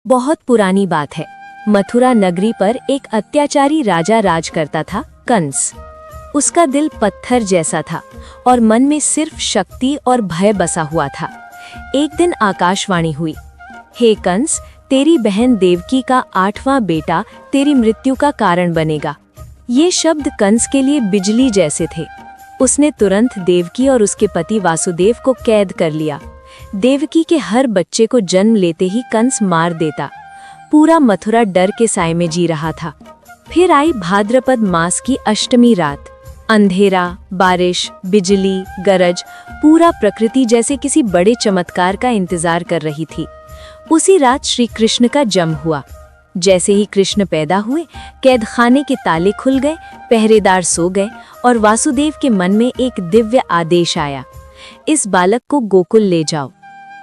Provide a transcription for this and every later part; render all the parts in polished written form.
बहुत पुरानी बात है। मथुरा नगरी पर एक अत्याचारी राजा राज करता था, कंस। उसका दिल पत्थर जैसा था और मन में सिर्फ शक्ति और भय बसा हुआ था। एक दिन आकाशवाणी हुई, हे कंस, तेरी बहन देवकी का 8वां बेटा तेरी मृत्यु का कारण बनेगा। ये शब्द कंस के लिए बिजली जैसे थे। उसने तुरंत देवकी और उसके पति वासुदेव को कैद कर लिया। देवकी के हर बच्चे को जन्म लेते ही कंस मार देता। पूरा मथुरा डर के साए में जी रहा था। फिर आई भाद्रपद मास की अष्टमी रात। अंधेरा, बारिश, बिजली, गरज, पूरा प्रकृति जैसे किसी बड़े चमत्कार का इंतजार कर रही थी। उसी रात श्री कृष्ण का जन्म हुआ। जैसे ही कृष्ण पैदा हुए, कैद खाने के ताले खुल गए, पहरेदार सो गए और वासुदेव के मन में एक दिव्य आदेश आया, इस बालक को गोकुल ले जाओ।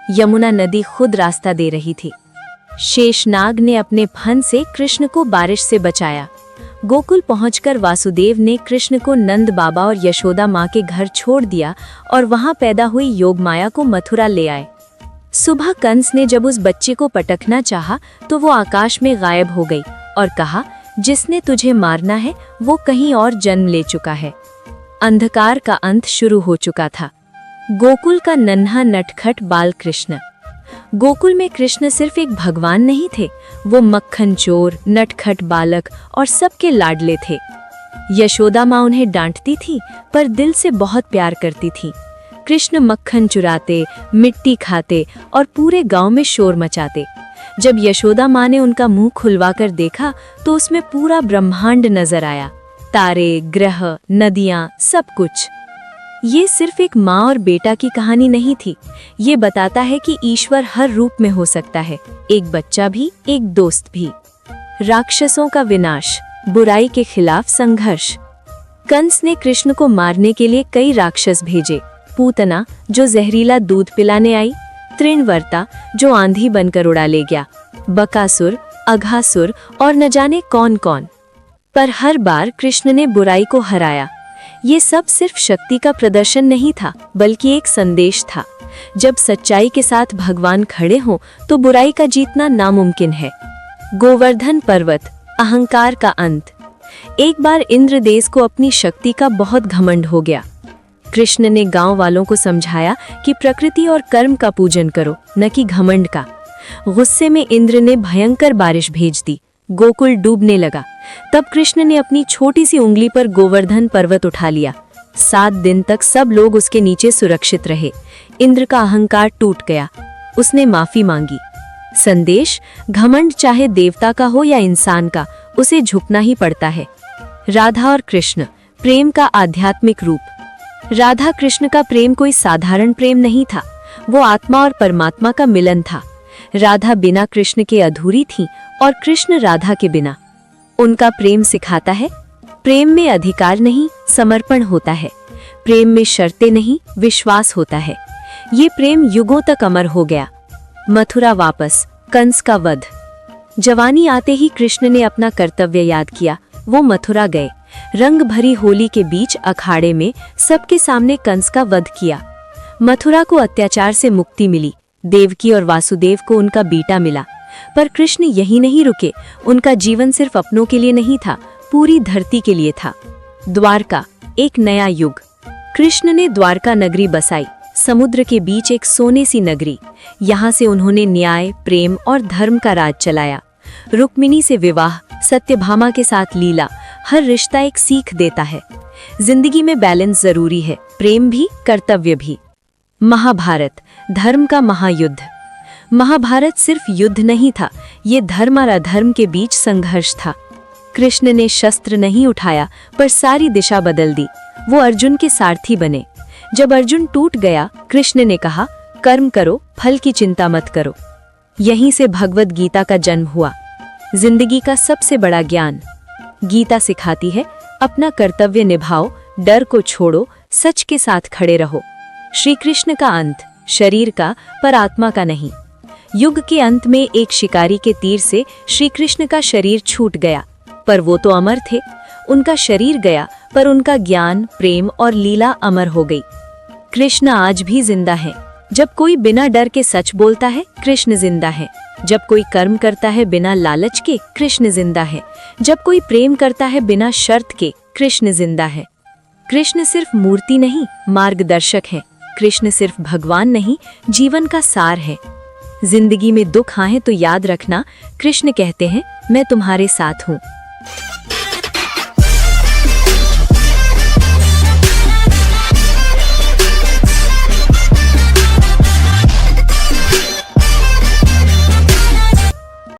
यमुना नदी खुद रास्ता दे रही थी। शेषनाग ने अपने फन से कृष्ण को बारिश से बचाया। गोकुल पहुंचकर वासुदेव ने कृष्ण को नंद बाबा और यशोदा माँ के घर छोड़ दिया और वहां पैदा हुई योगमाया को मथुरा ले आए। सुबह कंस ने जब उस बच्चे को पटकना चाहा तो वो आकाश में गायब हो गई और कहा, जिसने तुझे मारना है वो कहीं और जन्म ले चुका है। अंधकार का अंत शुरू हो चुका था। गोकुल का नन्हा नटखट बाल कृष्ण। गोकुल में कृष्ण सिर्फ एक भगवान नहीं थे, वो मक्खन चोर, नटखट बालक और सबके लाडले थे। यशोदा माँ उन्हें डांटती थी पर दिल से बहुत प्यार करती थी। कृष्ण मक्खन चुराते, मिट्टी खाते और पूरे गांव में शोर मचाते। जब यशोदा माँ ने उनका मुंह खुलवाकर देखा तो उसमें पूरा ब्रह्मांड नजर आया, तारे, ग्रह, नदियाँ, सब कुछ। ये सिर्फ एक माँ और बेटा की कहानी नहीं थी, ये बताता है कि ईश्वर हर रूप में हो सकता है, एक बच्चा भी, एक दोस्त भी। राक्षसों का विनाश, बुराई के खिलाफ संघर्ष। कंस ने कृष्ण को मारने के लिए कई राक्षस भेजे। पूतना, जो जहरीला दूध पिलाने आई, तृणवर्ता, जो आंधी बनकर उड़ा ले गया, बकासुर, अघासुर और न जाने कौन कौन। पर हर बार कृष्ण ने बुराई को हराया। ये सब सिर्फ शक्ति का प्रदर्शन नहीं था, बल्कि एक संदेश था। जब सच्चाई के साथ भगवान खड़े हों तो बुराई का जीतना नामुमकिन है। गोवर्धन पर्वत, अहंकार का अंत। एक बार इंद्रदेश को अपनी शक्ति का बहुत घमंड हो गया। कृष्ण ने गांव वालों को समझाया कि प्रकृति और कर्म का पूजन करो, न कि घमंड का। गुस्से में इंद्र ने भयंकर बारिश भेज दी। गोकुल डूबने लगा। तब कृष्ण ने अपनी छोटी सी उंगली पर गोवर्धन पर्वत उठा लिया। 7 दिन तक सब लोग उसके नीचे सुरक्षित रहे। इंद्र का अहंकार टूट गया। उसने माफी मांगी। संदेश, घमंड चाहे देवता का हो या इंसान का, उसे झुकना ही पड़ता है। राधा और कृष्ण, प्रेम का आध्यात्मिक रूप। राधा कृष्ण का प्रेम कोई साधारण प्रेम नहीं था, वो आत्मा और परमात्मा का मिलन था। राधा बिना कृष्ण के अधूरी थी और कृष्ण राधा के बिना। उनका प्रेम सिखाता है, प्रेम में अधिकार नहीं, समर्पण होता है। प्रेम में शर्तें नहीं, विश्वास होता है। ये प्रेम युगों तक अमर हो गया। मथुरा वापस, कंस का वध। जवानी आते ही कृष्ण ने अपना कर्तव्य याद किया। वो मथुरा गए। रंग भरी होली के बीच अखाड़े में सबके सामने कंस का वध किया। मथुरा को अत्याचार से मुक्ति मिली। देवकी और वासुदेव को उनका बेटा मिला। पर कृष्ण यही नहीं रुके। उनका जीवन सिर्फ अपनों के लिए नहीं था, पूरी धरती के लिए था। द्वारका, एक नया युग। कृष्ण ने द्वारका नगरी बसाई, समुद्र के बीच एक सोने सी नगरी। यहाँ से उन्होंने न्याय, प्रेम और धर्म का राज चलाया। रुक्मिणी से विवाह, सत्यभामा के साथ लीला, हर रिश्ता एक सीख देता है। जिंदगी में बैलेंस जरूरी है, प्रेम भी, कर्तव्य भी। महाभारत, धर्म का महायुद्ध। महाभारत सिर्फ युद्ध नहीं था, ये धर्म और अधर्म के बीच संघर्ष था। कृष्ण ने शस्त्र नहीं उठाया पर सारी दिशा बदल दी। वो अर्जुन के सारथी बने। जब अर्जुन टूट गया, कृष्ण ने कहा, कर्म करो, फल की चिंता मत करो। यहीं से भगवद गीता का जन्म हुआ। जिंदगी का सबसे बड़ा ज्ञान। गीता सिखाती है, अपना कर्तव्य निभाओ, डर को छोड़ो, सच के साथ खड़े रहो। श्री कृष्ण का अंत, शरीर का पर आत्मा का नहीं। युग के अंत में एक शिकारी के तीर से श्री कृष्ण का शरीर छूट गया, पर वो तो अमर थे। उनका शरीर गया पर उनका ज्ञान, प्रेम और लीला अमर हो गई। कृष्ण आज भी जिंदा है। जब कोई बिना डर के सच बोलता है, कृष्ण जिंदा है। जब कोई कर्म करता है बिना लालच के, कृष्ण जिंदा है। जब कोई प्रेम करता है बिना शर्त के, कृष्ण जिंदा है। कृष्ण सिर्फ मूर्ति नहीं, मार्गदर्शक है। कृष्ण सिर्फ भगवान नहीं, जीवन का सार है। जिंदगी में दुख आए तो याद रखना, कृष्ण कहते हैं मैं तुम्हारे साथ हूँ।